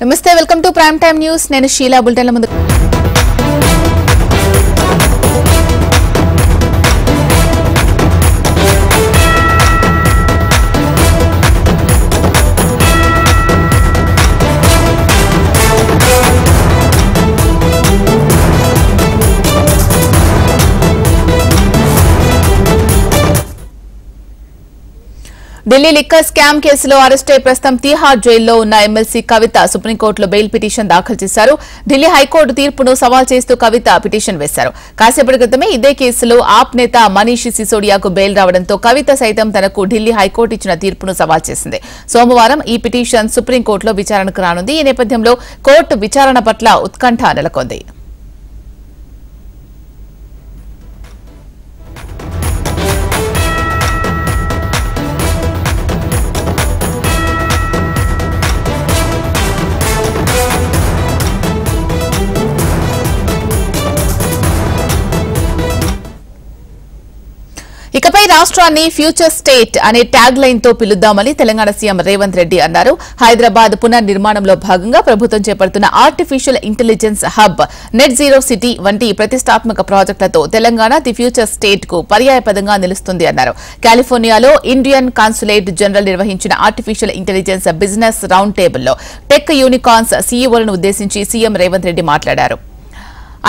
నమస్తే, welcome to prime time news. నేను షీలా. బులెటిన్ల ముందు ఢిల్లీ లిక్కర్ స్కామ్ కేసులో అరెస్ట్ అయి ప్రస్తుతం తీహార్ జైల్లో ఉన్న ఎమ్మెల్సీ కవిత సుప్రీంకోర్టులో బెయిల్ పిటిషన్ దాఖలు చేశారు. ఢిల్లీ హైకోర్టు తీర్పును సవాల్ చేస్తూ కవిత పిటిషన్ వేశారు. కాసేపటి క్రితమే ఇదే కేసులో ఆప్ నేత మనీష్ సిసోడియాకు బెయిల్ రావడంతో కవిత సైతం తనకు ఢిల్లీ హైకోర్టు ఇచ్చిన తీర్పును సవాల్ చేసింది. సోమవారం ఈ పిటిషన్ సుప్రీంకోర్టులో విచారణకు రానుంది. ఈ నేపథ్యంలో కోర్టు విచారణ పట్ల ఉత్కంఠ నెలకొంది. ఇకపై రాష్ట్రాన్ని ఫ్యూచర్ స్టేట్ అనే ట్యాగ్ లైన్ తో పిలుద్దామని తెలంగాణ సీఎం రేవంత్ రెడ్డి అన్నారు. హైదరాబాద్ పునర్నిర్మాణంలో భాగంగా ప్రభుత్వం చేపడుతున్న artificial intelligence hub, net zero city వంటి ప్రతిష్టాత్మక ప్రాజెక్టులతో తెలంగాణ ది ఫ్యూచర్ స్టేట్ కు పర్యాయపదంగా నిలుస్తుంది అన్నారు. కాలిఫోర్నియాలో ఇండియన్ కాన్సులేట్ జనరల్ నిర్వహించిన ఆర్టిఫిషియల్ ఇంటెలిజెన్స్ బిజినెస్ రౌండ్ టేబుల్లో టెక్ యూనికార్న్స్ సీఈఓలను ఉద్దేశించి సీఎం రేవంత్ రెడ్డి మాట్లాడారు.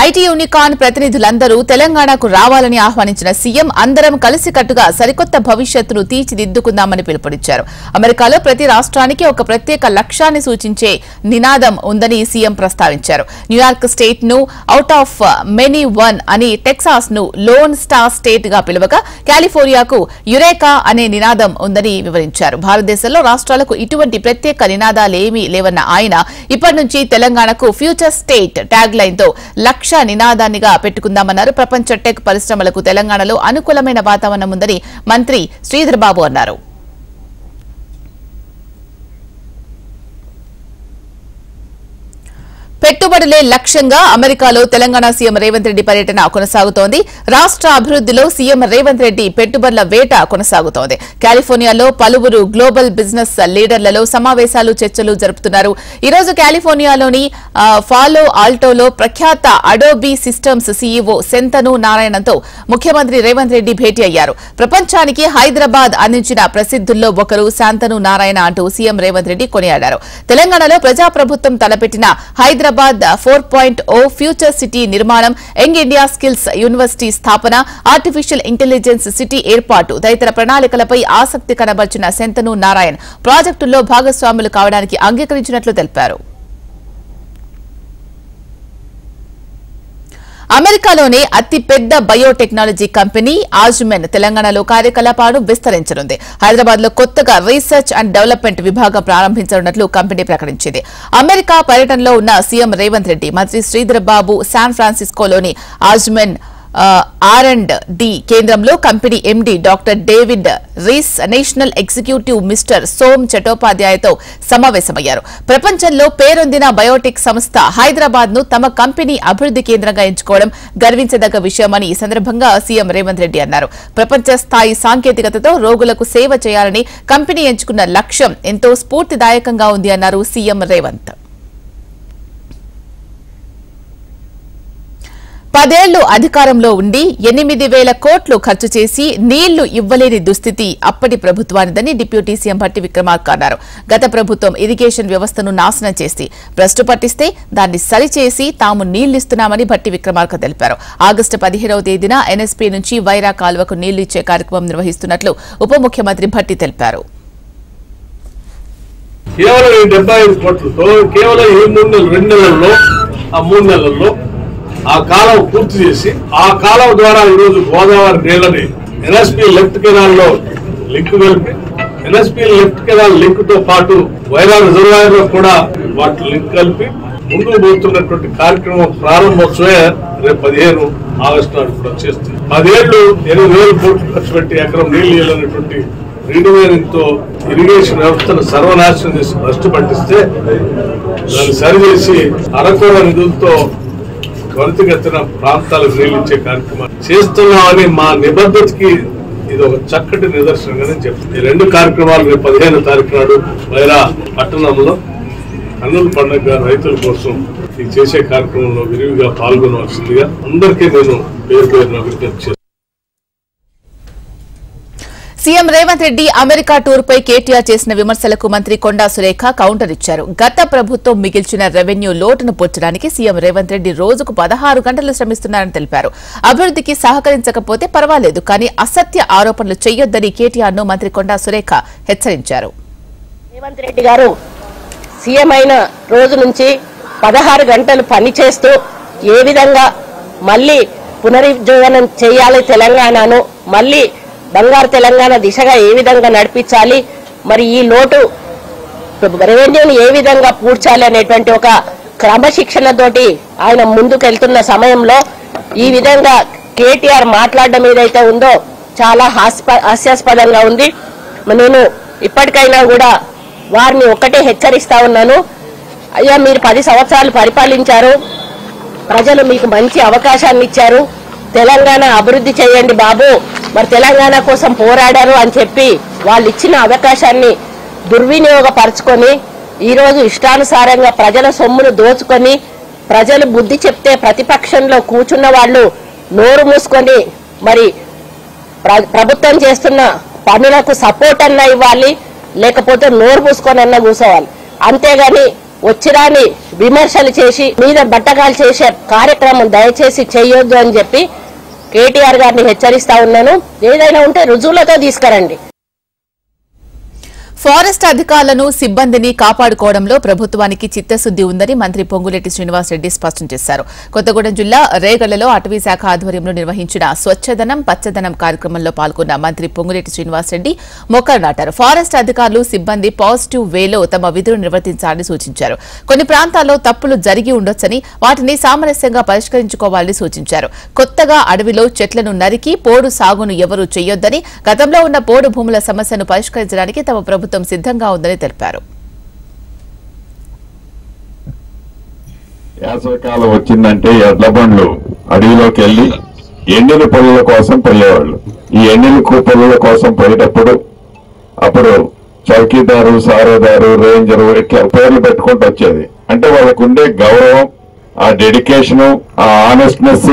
ఐటీ యూనికార్న్ ప్రతినిధులందరూ తెలంగాణకు రావాలని ఆహ్వానించిన సీఎం అందరం కలిసికట్టుగా సరికొత్త భవిష్యత్తును తీర్చిదిద్దుకుందామని పిలుపునిచ్చారు. అమెరికాలో ప్రతి రాష్ట్రానికి ఒక ప్రత్యేక లక్ష్యాన్ని సూచించే నినాదం ఉందని సీఎం ప్రస్తావించారు. న్యూయార్క్ స్టేట్ ను అవుట్ ఆఫ్ మెనీ వన్ అని, టెక్సాస్ ను లోన్ స్టార్ స్టేట్ గా పిలువగా కాలిఫోర్నియాకు యురేకా అనే నినాదం ఉందని వివరించారు. భారతదేశంలో రాష్ట్రాలకు ఇటువంటి ప్రత్యేక నినాదాలేమీ లేవన్న ఆయన ఇప్పటి నుంచి తెలంగాణకు ఫ్యూచర్ స్టేట్ ట్యాగ్ లైన్ తో లక్ష్య నినాదాన్నిగా పెట్టుకుందామన్నారు. ప్రపంచ టెక్ పరిశ్రమలకు తెలంగాణలో అనుకూలమైన వాతావరణం ఉందని మంత్రి శ్రీధర్ బాబు అన్నారు. పెట్టుబడులే లక్ష్యంగా అమెరికాలో తెలంగాణ సీఎం రేవంత్ రెడ్డి పర్యటన కొనసాగుతోంది. రాష్ట్ర అభివృద్దిలో సీఎం రేవంత్ రెడ్డి పెట్టుబడుల వేట కొనసాగుతోంది. కాలిఫోర్నియాలో పలువురు గ్లోబల్ బిజినెస్ లీడర్లలో సమావేశాలు, చర్చలు జరుపుతున్నారు. ఈ రోజు కాలిఫోర్నియాలోని ఫాలో ఆల్టోలో ప్రఖ్యాత అడోబీ సిస్టమ్స్ సీఈఓ శంతను నారాయణన్తో ముఖ్యమంత్రి రేవంత్ రెడ్డి భేటీ అయ్యారు. ప్రపంచానికి హైదరాబాద్ అందించిన ప్రసిద్ధుల్లో ఒకరు శాంతను నారాయణ అంటూ సీఎం రేవంత్ రెడ్డి కొనియాడారు. తెలంగాణలో ప్రజాప్రభుత్వం తలపెట్టిన హైదరాబాద్ 4.0 ఫ్యూచర్ సిటీ నిర్మాణం, యంగ్ ఇండియా స్కిల్స్ యూనివర్సిటీ స్థాపన, ఆర్టిఫిషియల్ ఇంటెలిజెన్స్ సిటీ ఏర్పాటు తదితర ప్రణాళికలపై ఆసక్తి కనబర్చిన శంతను నారాయణ్ ప్రాజెక్టుల్లో భాగస్వాములు కావడానికి అంగీకరించినట్లు తెలిపారు. అమెరికాలోనే అతిపెద్ద బయోటెక్నాలజీ కంపెనీ ఆజ్మెన్ తెలంగాణలో కార్యకలాపాలను విస్తరించనుంది. హైదరాబాద్ లో కొత్తగా రీసెర్చ్ అండ్ డెవలప్మెంట్ విభాగం ప్రారంభించనున్నట్లు కంపెనీ ప్రకటించింది. అమెరికా పర్యటనలో ఉన్న సీఎం రేవంత్ రెడ్డి, మంత్రి శ్రీధర్ బాబు శాన్ ఫ్రాన్సిస్కోలోని ఆజ్మెన్ R&D కేంద్రంలో కంపెనీ ఎండీ డాక్టర్ డేవిడ్ రీస్, నేషనల్ ఎగ్జిక్యూటివ్ మిస్టర్ సోమ్ చటోపాధ్యాయతో సమావేశమయ్యారు. ప్రపంచంలో పేరొందిన బయోటెక్ సంస్థ హైదరాబాద్ ను తమ కంపెనీ అభివృద్ది కేంద్రంగా ఎంచుకోవడం గర్వించదగ్గ విషయమని ఈ సందర్భంగా సీఎం రేవంత్ రెడ్డి అన్నారు. ప్రపంచ స్థాయి సాంకేతికతతో రోగులకు సేవ చేయాలని కంపెనీ ఎంచుకున్న లక్ష్యం ఎంతో స్ఫూర్తిదాయకంగా ఉంది అన్నారు సీఎం రేవంత్. 10 ఏళ్లు అధికారంలో ఉండి 8,000 కోట్లు ఖర్చు చేసి నీళ్లు ఇవ్వలేని దుస్థితి అప్పటి ప్రభుత్వానిదని డిప్యూటీ సీఎం భట్టి విక్రమార్క అన్నారు. గత ప్రభుత్వం ఇరిగేషన్ వ్యవస్థను నాశనం చేసి భ్రష్టు పట్టిస్తే దాన్ని సరిచేసి తాము నీళ్లిస్తున్నామని భట్టి విక్రమార్క తెలిపారు. ఆగస్టు 15వ తేదీన ఎన్ఎస్పీ నుంచి వైరా కాలువకు నీళ్లు ఇచ్చే కార్యక్రమం నిర్వహిస్తున్నట్లు ఉప ముఖ్యమంత్రి భట్టి తెలిపారు. కేవలం 75 కోట్లతో కేవలం 2 నెలల్లో ఆ 3 నెలల్లో ఆ కాలం పూర్తి చేసి ఆ కాలం ద్వారా ఈరోజు గోదావరి నీళ్ళని ఎన్ఎస్పీ లెఫ్ట్ కెనాల్ లో లింక్ కలిపి, ఎన్ఎస్పీ లెఫ్ట్ కెనాల్ లింక్ తో పాటు వైరా రిజర్వాయర్ లో కూడా వాటి లింక్ కలిపి ముందుకు పోతున్నటువంటి కార్యక్రమం ప్రారంభోత్సవే రేపు 15 ఆగస్టు నాడు కూడా చేస్తుంది. 10 ఏళ్లు 8,000 కోట్లు ఖర్చు పెట్టి ఎకరం నీళ్లు ఇవ్వాలనేటువంటి రీడివేరింగ్ తో ఇరిగేషన్ వ్యవస్థను సర్వనాశనం చేసి భ్రష్టు పట్టిస్తే దాన్ని సరిచేసి అరకొర నిధులతో త్వరితగతిన ప్రాంతాలకు నీళ్లు ఇచ్చే కార్యక్రమం చేస్తున్నామని మా నిబద్ధతకి ఇది ఒక చక్కటి నిదర్శనంగానే చెప్తుంది. ఈ 2 కార్యక్రమాలు రేపు 15వ తారీఖు నాడు వైరా పట్టణంలో కన్నుల పండుగ రైతుల కోసం ఈ చేసే కార్యక్రమంలో విరివిగా పాల్గొనవలసిందిగా అందరికీ నేను పేరు పేరున విజ్ఞప్తి చేస్తాను. CM Revanth Reddy America tour పై కేటీఆర్ చేసిన విమర్శలకు మంత్రి కొండా సురేఖ కౌంటర్ ఇచ్చారు. గత ప్రభుత్వం మిగిల్చిన రెవెన్యూ లోటును పూడ్చడానికి సీఎం రేవంత్ రెడ్డి రోజుకు 16 గంటలు శ్రమిస్తున్నారని తెలిపారు. అభివృద్ధికి సహకరించకపోతే పర్వాలేదు, కానీ అసత్య ఆరోపణలు చేయొద్దని కేటీఆర్ ను మంత్రి కొండా సురేఖ హెచ్చరించారు. రేవంత్ రెడ్డి గారు సీఎం అయిన రోజు నుంచి 16 గంటలు పనిచేస్తూ ఏ విధంగా మళ్లీ పునరుజ్జీవనం చేయాలి, తెలంగాణను మళ్లీ బంగారు తెలంగాణ దిశగా ఏ విధంగా నడిపించాలి, మరి ఈ లోటు రెవెన్యూని ఏ విధంగా పూడ్చాలి అనేటువంటి ఒక క్రమశిక్షణతోటి ఆయన ముందుకెళ్తున్న సమయంలో ఈ విధంగా కేటీఆర్ మాట్లాడడం ఏదైతే ఉందో చాలా హాస్యాస్పదంగా ఉంది. నేను ఇప్పటికైనా కూడా వారిని ఒక్కటే హెచ్చరిస్తా ఉన్నాను. అయ్యా, మీరు 10 సంవత్సరాలు పరిపాలించారు, ప్రజలు మీకు మంచి అవకాశాన్ని ఇచ్చారు, తెలంగాణ అభివృద్ధి చేయండి బాబు, మరి తెలంగాణ కోసం పోరాడారు అని చెప్పి వాళ్ళు ఇచ్చిన అవకాశాన్ని దుర్వినియోగపరచుకొని ఈరోజు ఇష్టానుసారంగా ప్రజల సొమ్మును దోచుకొని ప్రజలు బుద్ధి చెప్తే ప్రతిపక్షంలో కూర్చున్న వాళ్ళు నోరు మూసుకొని మరి ప్రభుత్వం చేస్తున్న పనులకు సపోర్ట్ అన్నా ఇవ్వాలి, లేకపోతే నోరు మూసుకొని అన్నా కూర్చోవాలి. అంతేగాని వచ్చిరాని విమర్శలు చేసి మీద బట్టగాలు చేసే కార్యక్రమం దయచేసి చేయొద్దు అని చెప్పి కేటీఆర్ గారిని హెచ్చరిస్తా ఉన్నాను. ఏదైనా ఉంటే రుజువులతో తీసుకురండి. ఫారెస్ట్ అధికారులను సిబ్బందిని కాపాడుకోవడంలో ప్రభుత్వానికి చిత్తశుద్ది ఉందని మంత్రి పొంగులేటి శ్రీనివాసరెడ్డి స్పష్టం చేశారు. కొత్తగూడెం జిల్లా రేగళ్లలో అటవీ శాఖ ఆధ్వర్యంలో నిర్వహించిన స్వచ్ఛదనం పచ్చదనం కార్యక్రమంలో పాల్గొన్న మంత్రి పొంగులేటి శ్రీనివాసరెడ్డి మొక్కలు నాటారు. ఫారెస్ట్ అధికారులు సిబ్బంది పాజిటివ్ వేలో తమ విధులు నిర్వర్తించాలని సూచించారు. కొన్ని ప్రాంతాల్లో తప్పులు జరిగి ఉండొచ్చని, వాటిని సామరస్యంగా పరిష్కరించుకోవాలని సూచించారు. కొత్తగా అడవిలో చెట్లను నరికి పోడు సాగును ఎవరూ చేయొద్దని, గతంలో ఉన్న పోడు భూముల సమస్యను పరిష్కరించడానికి తమ ప్రభుత్వం సిద్ధంగా ఉందని తెలిపారు. వేసవికాలం వచ్చిందంటే ఎడ్ల బండ్లు అడవిలోకి వెళ్లి ఎండిన పొలాల కోసం పోయేవాళ్ళు. ఈ ఎండిన పొలాల కోసం పోయేటప్పుడు అప్పుడు చౌకీదారు, సారదారు, రేంజరు ఇట్లా పేర్లు పెట్టుకుంటూ వచ్చేది. అంటే వాళ్ళకు ఉండే గౌరవం, ఆ డెడికేషను, ఆ ఆనెస్ట్నెస్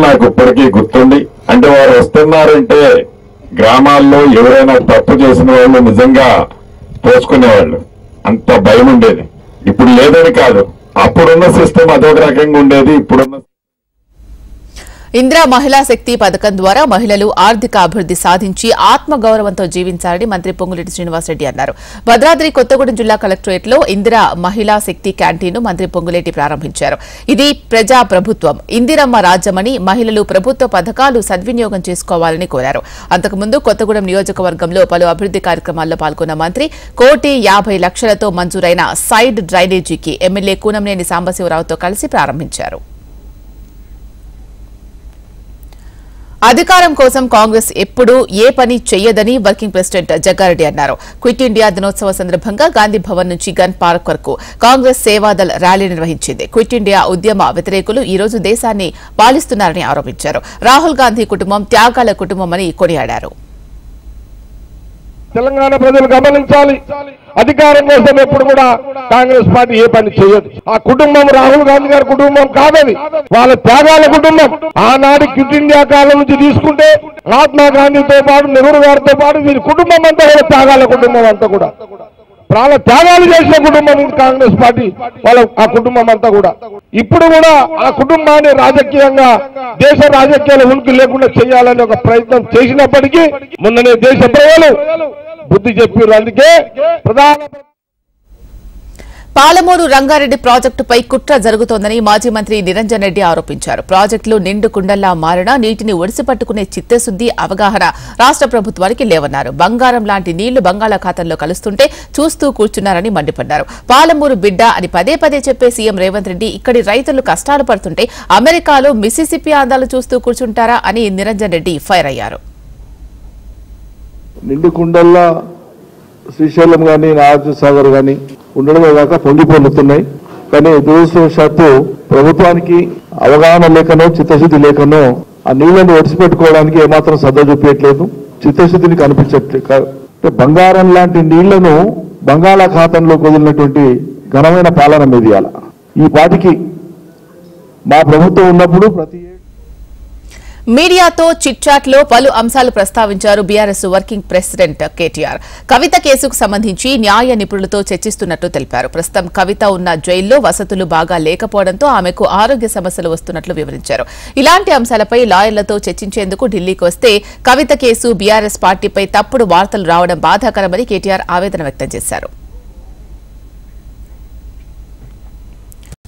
నాకు ఇప్పటికీ గుర్తుంది. అంటే వారు వస్తున్నారంటే గ్రామాల్లో ఎవరైనా తప్పు చేసిన వాళ్ళు నిజంగా పోసుకునేవాళ్ళు, అంత భయం ఉండేది. ఇప్పుడు లేదని కాదు, అప్పుడున్న సిస్టమ్ అదొక రకంగా ఉండేది. ఇప్పుడున్న ఇందిరా మహిళా శక్తి పథకం ద్వారా మహిళలు ఆర్థిక అభివృద్ది సాధించి ఆత్మగౌరవంతో జీవించాలని మంత్రి పొంగులేటి శ్రీనివాసరెడ్డి అన్నారు. భద్రాద్రి కొత్తగూడెం జిల్లా కలెక్టరేట్లో ఇందిరా మహిళా శక్తి క్యాంటీన్ను మంత్రి పొంగులేటి ప్రారంభించారు. ఇది ప్రజా ప్రభుత్వం, ఇందిరమ్మ రాజ్యమని మహిళలు ప్రభుత్వ పథకాలు సద్వినియోగం చేసుకోవాలని కోరారు. అంతకుముందు కొత్తగూడెం నియోజకవర్గంలో పలు అభివృద్ది కార్యక్రమాల్లో పాల్గొన్న మంత్రి 1,50,00,000తో మంజూరైన సైడ్ డ్రైనేజీకి ఎమ్మెల్యే కూనంనేని సాంబశివరావుతో కలిసి ప్రారంభించారు. అధికారం కోసం కాంగ్రెస్ ఎప్పుడూ ఏ పని చెయ్యదని వర్కింగ్ ప్రెసిడెంట్ జగ్గారెడ్డి అన్నారు. క్విట్ ఇండియా దినోత్సవ సందర్భంగా గాంధీ భవన్ నుంచి గన్ పార్క్ వరకు కాంగ్రెస్ సేవాదళ్ ర్యాలీ నిర్వహించింది. క్విట్ ఇండియా ఉద్యమ వ్యతిరేకులు ఈ రోజు దేశాన్ని పాలిస్తున్నారని ఆరోపించారు. రాహుల్ గాంధీ కుటుంబం త్యాగాల కుటుంబమని కొనియాడారు. తెలంగాణ ప్రజలు గమనించాలి, అధికారం కోసం ఎప్పుడు కూడా కాంగ్రెస్ పార్టీ ఏ పని చేయదు. ఆ కుటుంబం రాహుల్ గాంధీ గారి కుటుంబం కాదని, వాళ్ళ త్యాగాల కుటుంబం. ఆనాటి క్విట్ ఇండియా కాలం నుంచి తీసుకుంటే మహాత్మా గాంధీతో పాటు నెహ్రూ గారితో పాటు వీరి కుటుంబం అంతా కూడా త్యాగాల కుటుంబం అంతా కూడా ప్రాణ త్యాగాలు చేసిన కుటుంబం కాంగ్రెస్ పార్టీ వాళ్ళ ఆ కుటుంబం అంతా కూడా. ఇప్పుడు కూడా ఆ కుటుంబాన్ని రాజకీయంగా దేశ రాజకీయాల ఉనికి లేకుండా చేయాలని ఒక ప్రయత్నం చేసినప్పటికీ మొన్ననే దేశ ప్రజలు బుద్ధి చెప్పారు. అందుకే ప్రధాన పాలమూరు రంగారెడ్డి ప్రాజెక్టుపై కుట్ర జరుగుతోందని మాజీ మంత్రి నిరంజన్ రెడ్డి ఆరోపించారు. ప్రాజెక్టులు నిండు కుండల్లా మారినా నీటిని ఒడిసిపట్టుకునే చిత్తశుద్ది, అవగాహన రాష్ట్ర ప్రభుత్వానికి లేవన్నారు. బంగారం లాంటి నీళ్లు బంగాళాఖాతంలో కలుస్తుంటే చూస్తూ కూర్చున్నారని మండిపడ్డారు. పాలమూరు బిడ్డ అని పదే పదే చెప్పే సీఎం రేవంత్ రెడ్డి ఇక్కడి రైతులు కష్టాలు పడుతుంటే అమెరికాలో మిసిసిపి అందాలు చూస్తూ కూర్చుంటారా అని నిరంజన్ రెడ్డి ఫైర్ అయ్యారు. నిండు కుండల్లా శ్రీశైలం గాని, నాగార్జున సాగర్ గాని ఉండడమే కాక పొంగిపోతున్నాయి. కానీ దురదృష్టవశాత్తు ప్రభుత్వానికి అవగాహన లేకనో చిత్తశుద్ధి లేకనో ఆ నీళ్లను ఒడిసిపెట్టుకోవడానికి ఏమాత్రం శ్రద్ధ చూపించట్లేదు, చిత్తశుద్ధిని కనిపించట్లేదు. బంగారం లాంటి నీళ్లను బంగాళాఖాతంలో వదిలినటువంటి ఘనమైన పాలన మీద ఇవ్వాల. ఈ పాటికి మా ప్రభుత్వం ఉన్నప్పుడు ప్రతి మీడియాతో చిట్ చాట్ లో పలు అంశాలు ప్రస్తావించారు బీఆర్ఎస్ వర్కింగ్ ప్రెసిడెంట్ కేటీఆర్. కవిత కేసుకు సంబంధించి న్యాయ నిపుణులతో చర్చిస్తున్నట్టు తెలిపారు. ప్రస్తుతం కవిత ఉన్న జైల్లో వసతులు బాగా లేకపోవడంతో ఆమెకు ఆరోగ్య సమస్యలు వస్తున్నట్లు వివరించారు. ఇలాంటి అంశాలపై లాయర్లతో చర్చించేందుకు ఢిల్లీకి వస్తే కవిత కేసు బీఆర్ఎస్ పార్టీపై తప్పుడు వార్తలు రావడం బాధాకరమని కేటీఆర్ ఆవేదన వ్యక్తం చేశారు.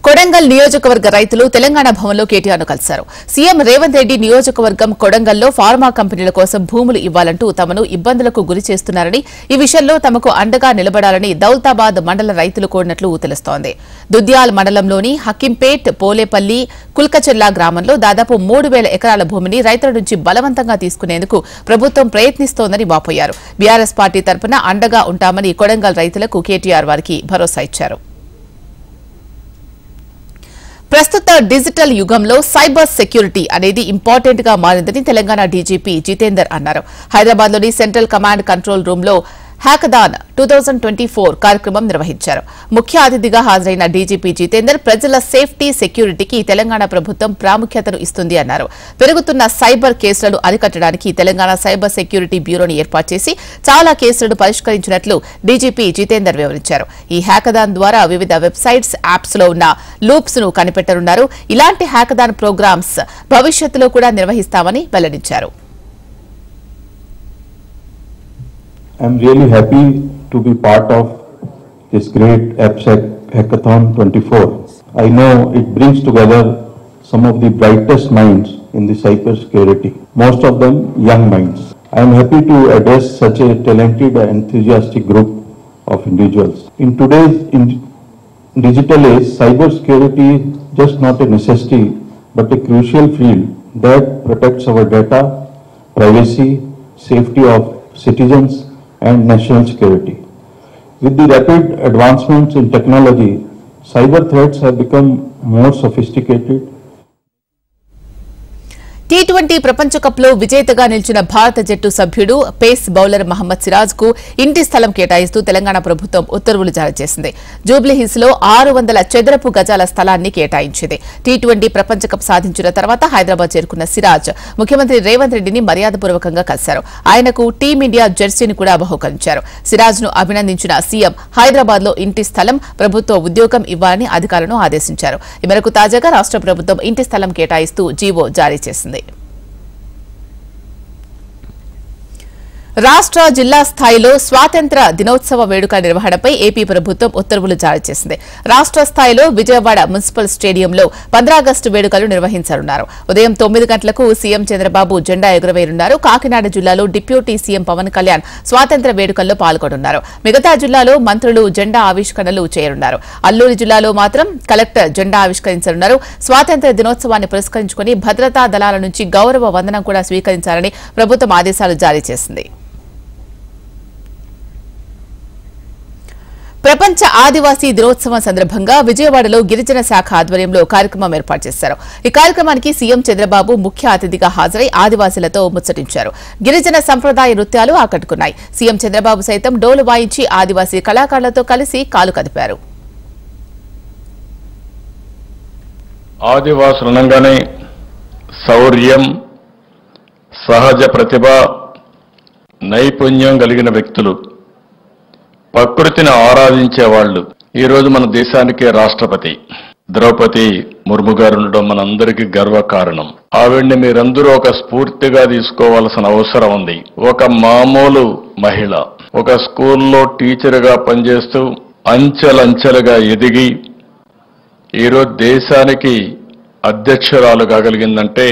కొడంగల్ నియోజకవర్గ రైతులు తెలంగాణ భవన్లో కేటీఆర్ను కలిశారు. సీఎం రేవంత్ రెడ్డి నియోజకవర్గం కొడంగల్లో ఫార్మా కంపెనీల కోసం భూములు ఇవ్వాలంటూ తమను ఇబ్బందులకు గురి చేస్తున్నారని, ఈ విషయంలో తమకు అండగా నిలబడాలని దౌలతాబాద్ మండల రైతులు కోరినట్లు తెలుస్తోంది. దుద్యాల్ మండలంలోని హకింపేట్, పోలేపల్లి, కుల్కచెర్ల గ్రామంలో దాదాపు 3,000 ఎకరాల భూమిని రైతుల నుంచి బలవంతంగా తీసుకునేందుకు ప్రభుత్వం ప్రయత్నిస్తోందని వాపోయారు. బీఆర్ఎస్ పార్టీ తరపున అండగా ఉంటామని కొడంగల్ రైతులకు కేటీఆర్ వారికి భరోసా ఇచ్చారు. ప్రస్తుత డిజిటల్ యుగంలో సైబర్ సెక్యూరిటీ అనేది ఇంపార్టెంట్ గా మారిందని తెలంగాణ డీజీపీ జితేందర్ అన్నారు. హైదరాబాద్లోని సెంట్రల్ కమాండ్ కంట్రోల్ రూమ్ లో హ్యాకథాన్ 2024 కార్యక్రమం నిర్వహించారు. ముఖ్య అతిథిగా హాజరైన డీజీపీ జితేందర్ ప్రజల సేఫ్టీ, సెక్యూరిటీకి తెలంగాణ ప్రభుత్వం ప్రాముఖ్యతను ఇస్తుంది అన్నారు. పెరుగుతున్న సైబర్ కేసులను అరికట్టడానికి తెలంగాణ సైబర్ సెక్యూరిటీ బ్యూరోని ఏర్పాటు చేసి చాలా కేసులను పరిష్కరించినట్లు డీజీపీ జితేందర్ వివరించారు. ఈ హ్యాకథాన్ ద్వారా వివిధ వెబ్సైట్స్, యాప్స్ లో ఉన్న లూప్స్ ను కనిపెట్టనున్నారు. ఇలాంటి హ్యాకథాన్ ప్రోగ్రామ్స్ భవిష్యత్తులో కూడా నిర్వహిస్తామని వెల్లడించారు. I'm really happy to be part of this great AppSec Hackathon 24. I know it brings together some of the brightest minds in the cybersecurity, most of them young minds. I am happy to address such a talented and enthusiastic group of individuals. In today's digital age, cybersecurity is just not a necessity, but a crucial field that protects our data, privacy, safety of citizens, and national security. With the rapid advancements in technology, cyber threats have become more sophisticated. T20 ప్రపంచ కప్లో విజేతగా నిలిచిన భారత జట్టు సభ్యుడు pace bowler Mohammed Siraj కు ఇంటి స్థలం కేటాయిస్తూ తెలంగాణ ప్రభుత్వం ఉత్తర్వులు జారీ చేసింది. జూబ్లీహిల్స్ లో 600 చదరపు గజాల స్థలాన్ని కేటాయించింది. T20 ప్రపంచ కప్ సాధించిన తర్వాత హైదరాబాద్ చేరుకున్న సిరాజ్ ముఖ్యమంత్రి రేవంత్ రెడ్డిని మర్యాదపూర్వకంగా కలిశారు. ఆయనకు టీమిండియా జెర్సీని కూడా బహూకరించారు. సిరాజ్ ను అభినందించిన సీఎం హైదరాబాద్ లో ఇంటి స్థలం, ప్రభుత్వ ఉద్యోగం ఇవ్వాలని అధికారులను ఆదేశించారు. ఈ మేరకు తాజాగా రాష్ట్ర ప్రభుత్వం ఇంటి స్థలం కేటాయిస్తూ జీవో జారీ చేసింది. రాష్ట్ర జిల్లా స్థాయిలో స్వాతంత్ర దినోత్సవ వేడుక నిర్వహణపై ఏపీ ప్రభుత్వం ఉత్తర్వులు జారీ చేసింది. రాష్ట్ర స్థాయిలో విజయవాడ మున్సిపల్ స్టేడియంలో 15 ఆగస్టు వేడుకలు నిర్వహించనున్నారు. ఉదయం 9 గంటలకు సీఎం చంద్రబాబు జెండా ఎగురవేయనున్నారు. కాకినాడ జిల్లాలో డిప్యూటీ సీఎం పవన్ కళ్యాణ్ స్వాతంత్ర వేడుకల్లో పాల్గొనున్నారు. మిగతా జిల్లాలో మంత్రులు జెండా ఆవిష్కరణలు చేయనున్నారు. అల్లూరి జిల్లాలో మాత్రం కలెక్టర్ జెండా ఆవిష్కరించనున్నారు. స్వాతంత్ర దినోత్సవాన్ని పురస్కరించుకుని భద్రతా దళాల నుంచి గౌరవ వందనం కూడా స్వీకరించాలని ప్రభుత్వం ఆదేశాలు జారీ చేసింది. ప్రపంచ ఆదివాసీ దినోత్సవం సందర్భంగా విజయవాడలో గిరిజన శాఖ ఆధ్వర్యంలో కార్యక్రమం ఏర్పాటు చేశారు. ఈ కార్యక్రమానికి సీఎం చంద్రబాబు ముఖ్య అతిథిగా హాజరై ఆదివాసీలతో ముచ్చటించారు. గిరిజన సంప్రదాయ నృత్యాలు ఆకట్టుకున్నాయి. సీఎం చంద్రబాబు సైతం డోలు వాయించి ఆదివాసీ కళాకారులతో కలిసి కాలు కదిపారు. ఆదివాసులనగానే శౌర్యం, సహజ ప్రతిభ, నైపుణ్యం కలిగిన వ్యక్తులు, ప్రకృతిని ఆరాధించేవాళ్లు. ఈరోజు మన దేశానికే రాష్ట్రపతి ద్రౌపది ముర్ము గారు ఉండడం మనందరికీ గర్వకారణం. ఆవిడ్ని మీరందరూ ఒక స్ఫూర్తిగా తీసుకోవాల్సిన అవసరం ఉంది. ఒక మామూలు మహిళ ఒక స్కూల్లో టీచర్గా పనిచేస్తూ అంచెలంచెలుగా ఎదిగి ఈరోజు దేశానికి అధ్యక్షురాలు కాగలిగిందంటే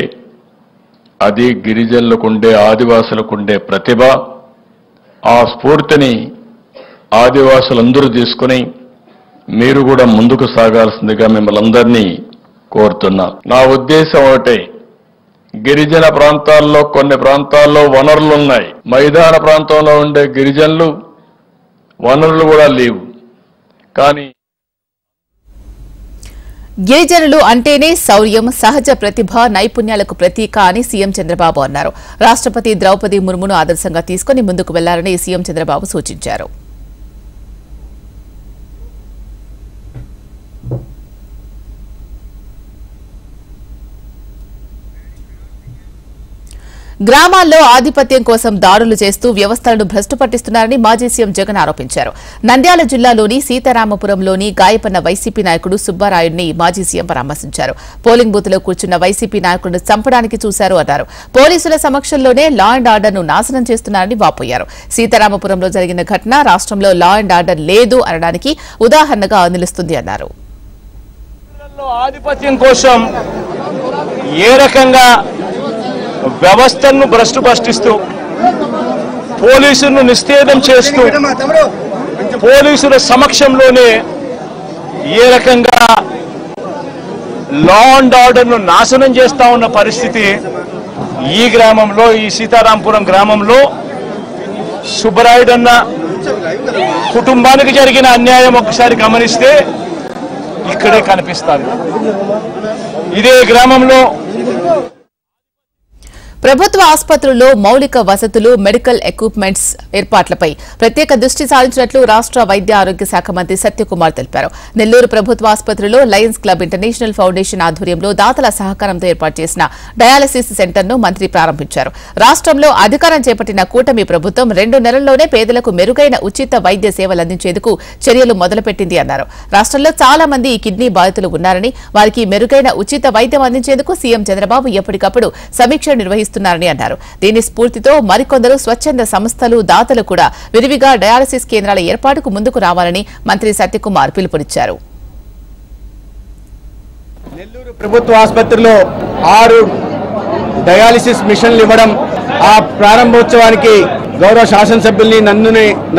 అది గిరిజనులకుండే, ఆదివాసులకుండే ప్రతిభ. ఆ స్ఫూర్తిని ఆదివాసులందరూ తీసుకుని మీరు కూడా ముందుకు సాగాల్సిందిగా మిమ్మల్ని అందరినీ కోరుతున్నా. నా ఉద్దేశం ఒకటే, గిరిజన ప్రాంతాల్లో కొన్ని ప్రాంతాల్లో వనరులు ఉన్నాయి. మైదాన ప్రాంతంలో ఉండే గిరిజనులు వనరులు కూడా లేవు. కానీ గిరిజనులు అంటేనే శౌర్యం, సహజ ప్రతిభ, నైపుణ్యాలకు ప్రతీక అని సీఎం చంద్రబాబు అన్నారు. రాష్ట్రపతి ద్రౌపది ముర్మును ఆదర్శంగా తీసుకుని ముందుకు వెళ్లాలని సీఎం చంద్రబాబు సూచించారు. గ్రామాల్లో ఆధిపత్యం కోసం దాడులు చేస్తూ వ్యవస్థలను భ్రష్టు పట్టిస్తున్నారని మాజీ సీఎం జగన్ ఆరోపించారు. నంద్యాల జిల్లాలోని సీతారామపురంలోని గాయపన్న వైసీపీ నాయకుడు సుబ్బారాయుడిని మాజీ సీఎం పరామర్శించారు. పోలింగ్ బూత్ లో కూర్చున్న వైసీపీ నాయకుడిని చంపడానికి చూశారు అన్నారు. పోలీసుల సమక్షంలోనే లా అండ్ ఆర్డర్ ను నాశనం చేస్తున్నారని వాపోయారు. సీతారామపురంలో జరిగిన ఘటన రాష్ట్రంలో లా అండ్ ఆర్డర్ లేదు అనడానికి ఉదాహరణగా నిలుస్తుంది అన్నారు. ఆధిపత్యం కోసం ఏ రకంగా వ్యవస్థను భ్రష్టుపట్టిస్తూ పోలీసులను నిస్తేదం చేస్తూ పోలీసుల సమక్షంలోనే ఏ రకంగా లా అండ్ ఆర్డర్ను నాశనం చేస్తా ఉన్న పరిస్థితి ఈ గ్రామంలో, ఈ సీతారాంపురం గ్రామంలో సుబ్బరాయుడన్న కుటుంబానికి జరిగిన అన్యాయం ఒక్కసారి గమనిస్తే ఇక్కడే కనిపిస్తారు. ఇదే గ్రామంలో ప్రభుత్వ ఆసుపత్రుల్లో మౌలిక వసతులు, మెడికల్ ఎక్విప్మెంట్స్ ఏర్పాట్లపై ప్రత్యేక దృష్టి సారించినట్లు రాష్ట్ర వైద్య ఆరోగ్య శాఖ మంత్రి సత్యకుమార్ తెలిపారు. నెల్లూరు ప్రభుత్వ ఆసుపత్రిలో లయన్స్ క్లబ్ ఇంటర్నేషనల్ ఫౌండేషన్ ఆధ్వర్యంలో దాతల సహకారంతో ఏర్పాటు చేసిన డయాలసిస్ సెంటర్ను మంత్రి ప్రారంభించారు. రాష్ట్రంలో అధికారం చేపట్టిన కూటమి ప్రభుత్వం 2 నెలల్లోనే పేదలకు మెరుగైన ఉచిత వైద్య సేవలు అందించేందుకు చర్యలు మొదలుపెట్టింది అన్నారు. రాష్ట్రంలో చాలా మంది కిడ్నీ బాధితులు ఉన్నారని, వారికి మెరుగైన ఉచిత వైద్యం అందించేందుకు సీఎం చంద్రబాబు ఎప్పటికప్పుడు సమీక్ష నిర్వహిస్తున్నారని అన్నారు. దీని స్ఫూర్తితో మరికొందరు స్వచ్ఛంద సంస్థలు, దాతలు కూడా విరివిగా డయాలసిస్ కేంద్రాల ఏర్పాటుకు ముందుకు రావాలని మంత్రి సత్యకుమార్ పిలుపునిచ్చారు. నెల్లూరు ప్రభుత్వ ఆసుపత్రిలో 6 డయాలసిస్ మిషన్లు ఇవ్వడం, ఆ ప్రారంభోత్సవానికి గౌరవ శాసనసభ్యుల్ని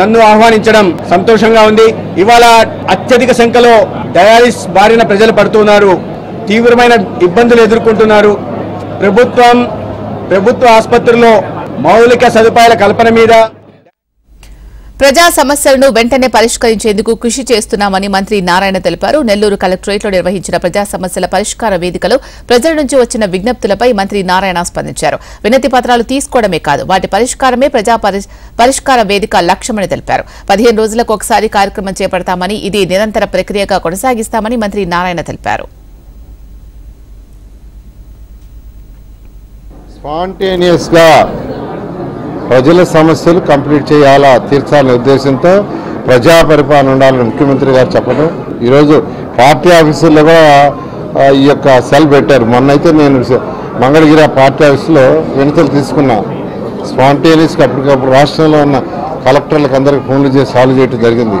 నన్ను ఆహ్వానించడం సంతోషంగా ఉంది. ఇవాళ అత్యధిక సంఖ్యలో డయాలిసిస్ బారిన ప్రజలు పడుతున్నారు, తీవ్రమైన ఇబ్బందులు ఎదుర్కొంటున్నారు. ప్రభుత్వ ఆసుపత్రుల్లో మౌలిక సదుపాయాల కల్పన మీద ప్రజా సమస్యలను వెంటనే పరిష్కరించేందుకు కృషి చేస్తున్నామని మంత్రి నారాయణ తెలిపారు. నెల్లూరు కలెక్టరేట్లో నిర్వహించిన ప్రజా సమస్యల పరిష్కార వేదికలో ప్రజల నుంచి వచ్చిన విజ్ఞప్తులపై మంత్రి నారాయణ స్పందించారు. వినతి పత్రాలు తీసుకోవడమే కాదు, వాటి పరిష్కారమే ప్రజా పరిష్కార వేదిక లక్ష్యమని తెలిపారు. 15 రోజులకు ఒకసారి కార్యక్రమం చేపడతామని, ఇది నిరంతర ప్రక్రియగా కొనసాగిస్తామని మంత్రి నారాయణ తెలిపారు. స్పాంటేనియస్ గా ప్రజల సమస్యలు కంప్లీట్ చేయాలా, తీర్చాలనే ఉద్దేశంతో ప్రజా పరిపాలన ఉండాలని ముఖ్యమంత్రి గారు చెప్పడం, ఈరోజు పార్టీ ఆఫీసుల్లో కూడా ఈ యొక్క సెల్ పెట్టారు. మొన్నైతే నేను మంగళగిరి పార్టీ ఆఫీసులో వినతులు తీసుకున్నా. స్పాంటేనియస్గా అప్పటికప్పుడు రాష్ట్రంలో ఉన్న కలెక్టర్లకు అందరికీ ఫోన్లు చేసి సాల్వ్ చేయడం జరిగింది.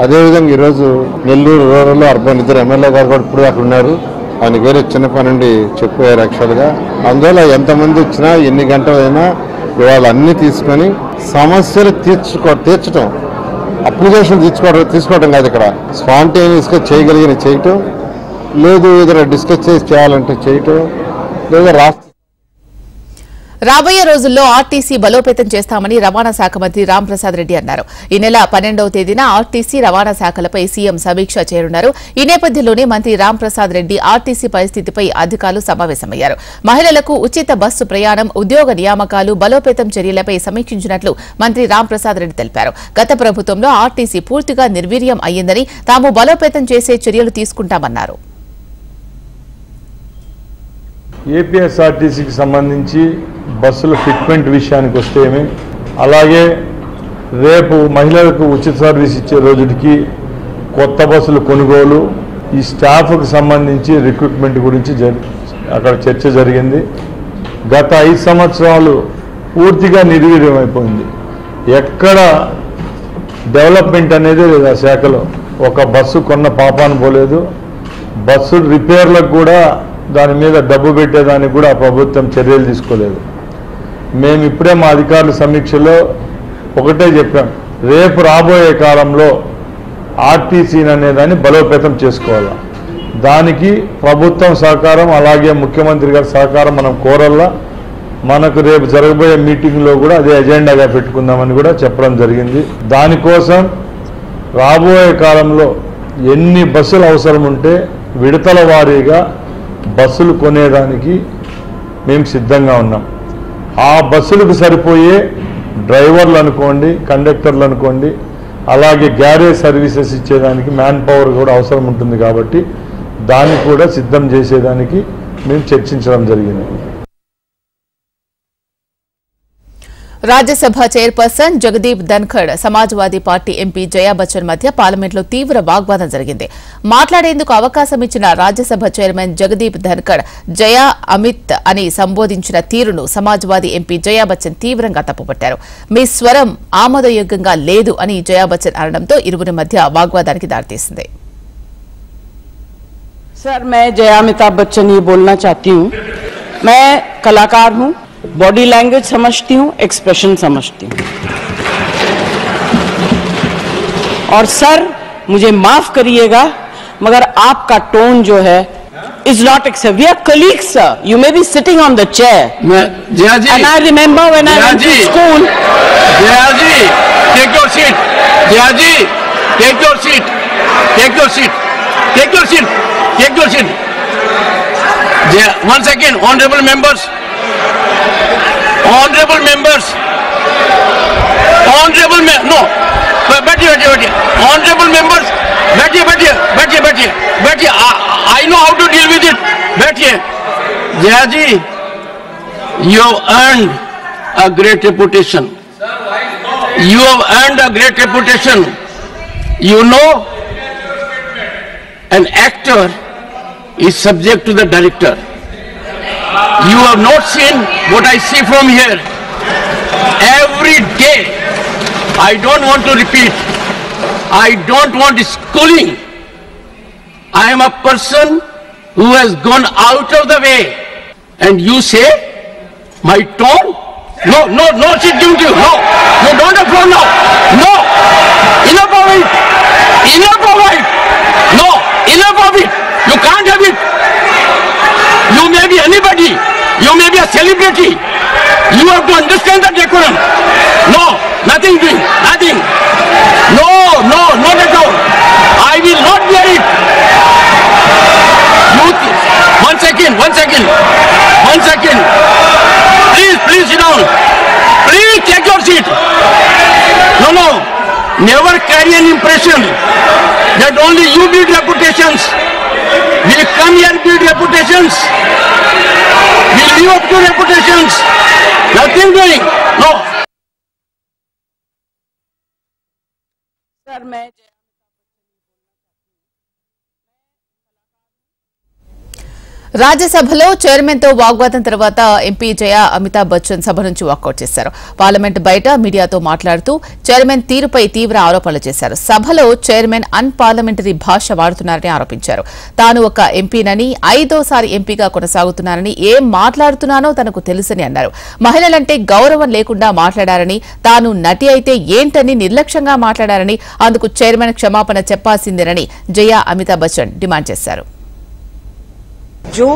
అదేవిధంగా ఈరోజు నెల్లూరు రూరల్ అర్బన్ 2 ఎమ్మెల్యే గారు కూడా ఇప్పుడు అక్కడ ఉన్నారు. ఆయనకు వేరే చిన్న పని నుండి చెప్పారు యాక్చువల్గా. అందువల్ల ఎంతమంది వచ్చినా ఎన్ని గంటలైనా ఇవాళ అన్నీ తీసుకొని సమస్యలు తీర్చడం, అప్లికేషన్ తీసుకోవడం కాదు, ఇక్కడ స్పాంటేనియస్గా చేయగలిగిన చేయటం, లేదు ఏదైనా డిస్కస్ చేసి చేయాలంటే చేయటం, లేదా రాష్ట్ర రాబోయే రోజుల్లో ఆర్టీసీ బలోపేతం చేస్తామని రవాణా శాఖ మంత్రి రాంప్రసాద్ రెడ్డి అన్నారు. ఈ నెల 12వ తేదీన ఆర్టీసీ, రవాణా శాఖలపై సీఎం సమీక్ష చేయనున్నారు. ఈ నేపథ్యంలోనే మంత్రి రాంప్రసాద్ రెడ్డి ఆర్టీసీ పరిస్థితిపై అధికారులు సమావేశమయ్యారు. మహిళలకు ఉచిత బస్సు ప్రయాణం, ఉద్యోగ నియామకాలు, బలోపేతం చర్యలపై సమీక్షించినట్లు మంత్రి రాంప్రసాద్ రెడ్డి తెలిపారు. గత ప్రభుత్వంలో ఆర్టీసీ పూర్తిగా నిర్వీర్యం అయ్యిందని, తాము బలోపేతం చేసే చర్యలు తీసుకుంటామన్నారు. ఏపీఎస్ఆర్టీసీకి సంబంధించి బస్సుల ఫిట్మెంట్ విషయానికి వస్తేమి, అలాగే రేపు మహిళలకు ఉచిత సర్వీస్ ఇచ్చే రోజుకి కొత్త బస్సులు కొనుగోలు, ఈ స్టాఫ్కు సంబంధించి రిక్రూట్మెంట్ గురించి అక్కడ చర్చ జరిగింది. గత 5 సంవత్సరాలు పూర్తిగా నిర్వీర్యం అయిపోయింది. ఎక్కడ డెవలప్మెంట్ అనేది లేదు. ఆ శాఖలో ఒక బస్సు కొన్న పాపాను పోలేదు. బస్సు రిపేర్లకు కూడా దాని మీద డబ్బు పెట్టేదానికి కూడా ప్రభుత్వం చర్యలు తీసుకోలేదు. మేము ఇప్పుడే మా అధికారుల సమీక్షలో ఒకటే చెప్పాం, రేపు రాబోయే కాలంలో ఆర్టీసీని అనేదాన్ని బలోపేతం చేసుకోవాలి. దానికి ప్రభుత్వం సహకారం, అలాగే ముఖ్యమంత్రి గారి సహకారం మనం కోరల్లా. మనకు రేపు జరగబోయే మీటింగ్లో కూడా అదే ఎజెండాగా పెట్టుకుందామని కూడా చెప్పడం జరిగింది. దానికోసం రాబోయే కాలంలో ఎన్ని బస్సులు అవసరం ఉంటే విడతల వారీగా బస్సులు కొనేదానికి మేము సిద్ధంగా ఉన్నాం. ఆ బస్సులకు సరిపోయే డ్రైవర్లు అనుకోండి, కండక్టర్లు అనుకోండి, అలాగే గ్యారేజ్ సర్వీసెస్ ఇచ్చేదానికి మ్యాన్ పవర్ కూడా అవసరం ఉంటుంది. కాబట్టి దాన్ని కూడా సిద్ధం చేసేదానికి మేము చర్చించడం జరిగింది. Rajya Sabha chairperson Jagdeep Dhankhar Samajwadi party MP Jaya Bachchan మధ్య పార్లమెంట్లో తీవ్ర వాగ్వాదం జరిగింది. మాట్లాడేందుకు అవకాశం ఇచ్చిన రాజ్యసభ చైర్మన్ జగదీప్ ధన్ఖడ్ జయా అమిత్ అని సంబోధించిన తీరును సమాజ్వాదీ ఎంపీ జయా బచ్చన్ తీవ్రంగా తప్పుపట్టారు. మీ స్వరం ఆమోదయోగ్యంగా లేదు అని జయా బచ్చన్ అనడంతో ఇరువురి మధ్య వాగ్వాదానికి దారితీసింది. सर, मैं जया अमिताभ बच्चन ये बोलना चाहती हूँ. मैं कलाकार हूँ, बॉडी लैंग्वेज समझती हूँ, एक्सप्रेशन समझती हूँ. और सर, मुझे माफ करिएगा मगर आपका टोन जो है is not acceptable. We are colleagues, sir. You may be sitting on the chair. Jaya ji, and I remember when I went to school. Jaya ji, take your seat. Jaya ji, take your seat. Take your seat. Take your seat. Take your seat. One second, honorable members. Honorable members. Honorable no. बैठिए. Honorable members. बैठिए. I know how to deal with it. बैठिए. जया जी, you have earned a great reputation. You have earned a great reputation. You know, an actor is subject to the director. You have not seen what I see from here. Every day, I don't want to repeat. I don't want schooling. I am a person who has gone out of the way. And you say, my tone? No, she's giving to you. No, don't have phone now. No, enough of it. No, enough of it. You can't have it. You may be anybody. You may be a celebrity. You have to understand the decorum. No, nothing doing. Nothing. No, not at all. I will not bear it. One second. Please sit down. Please take your seat. No. Never carry an impression that only you build reputations. We come here and build reputations. We live up to reputations. Nothing doing. No. Sir, मैं రాజ్యసభలో chairman తో వాగ్వాదం తర్వాత MP జయా అమితాబ్ బచ్చన్ సభ నుంచి walkout చేశారు. Parliament బయట మీడియాతో మాట్లాడుతూ చైర్మన్ తీరుపై తీవ్ర ఆరోపణలు చేశారు. సభలో చైర్మన్ అన్పార్లమెంటరీ భాష వాడుతున్నారని ఆరోపించారు. తాను ఒక ఎంపీనని 5వ ఎంపీగా కొనసాగుతున్నానని ఏం మాట్లాడుతున్నానో తనకు తెలుసని అన్నారు. మహిళలంటే గౌరవం లేకుండా మాట్లాడారని, తాను నటి అయితే ఏంటని నిర్లక్ష్యంగా మాట్లాడారని, అందుకు చైర్మన్ క్షమాపణ చెప్పాల్సిందేనని జయా అమితాబ్ బచ్చన్ డిమాండ్ చేశారు. जो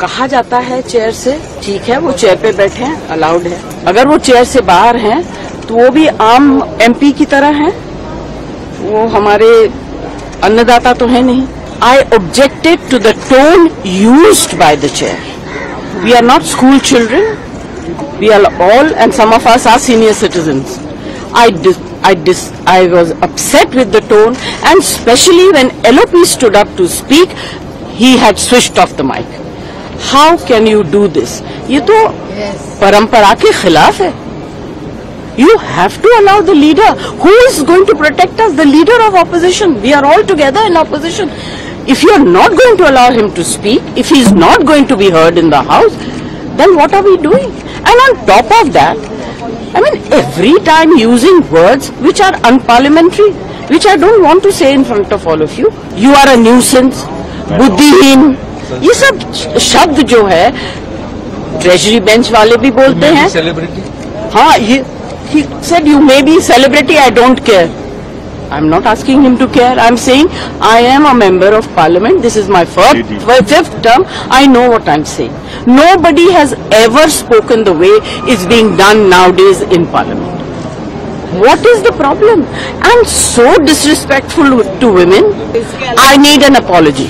कहा जाता है चेयर से, ठीक है, वो चेयर पे बैठे हैं, अलाउड है. अगर वो चेयर से बाहर हैं तो वो भी आम एमपी की तरह हैं. वो हमारे अन्नदाता तो है नहीं. I objected to the tone used by the chair. We are not school children. We are all, and some of us are senior citizens. I was upset with the tone, and especially when LOP stood up to speak, he had switched off the mic. How can you do this? ये तो परंपरा के खिलाफ है. You have to allow the leader. Who is going to protect us? The leader of opposition. We are all together in opposition. If you are not going to allow him to speak, if he is not going to be heard in the house, then what are we doing? And on top of that, I mean, every time using words which are unparliamentary, which I don't want to say in front of all of you. You are a nuisance. बुद्धिहीन, ये सब शब्द जो है treasury bench वाले भी बोलते हैं. हाँ, he said you may be celebrity, I don't care. I'm not asking him to care. I'm saying I am a member of parliament. This is my fifth term. I know what I'm saying. Nobody has ever spoken the way it's being done nowadays in parliament. What is the problem? And so disrespectful to women. I need an apology.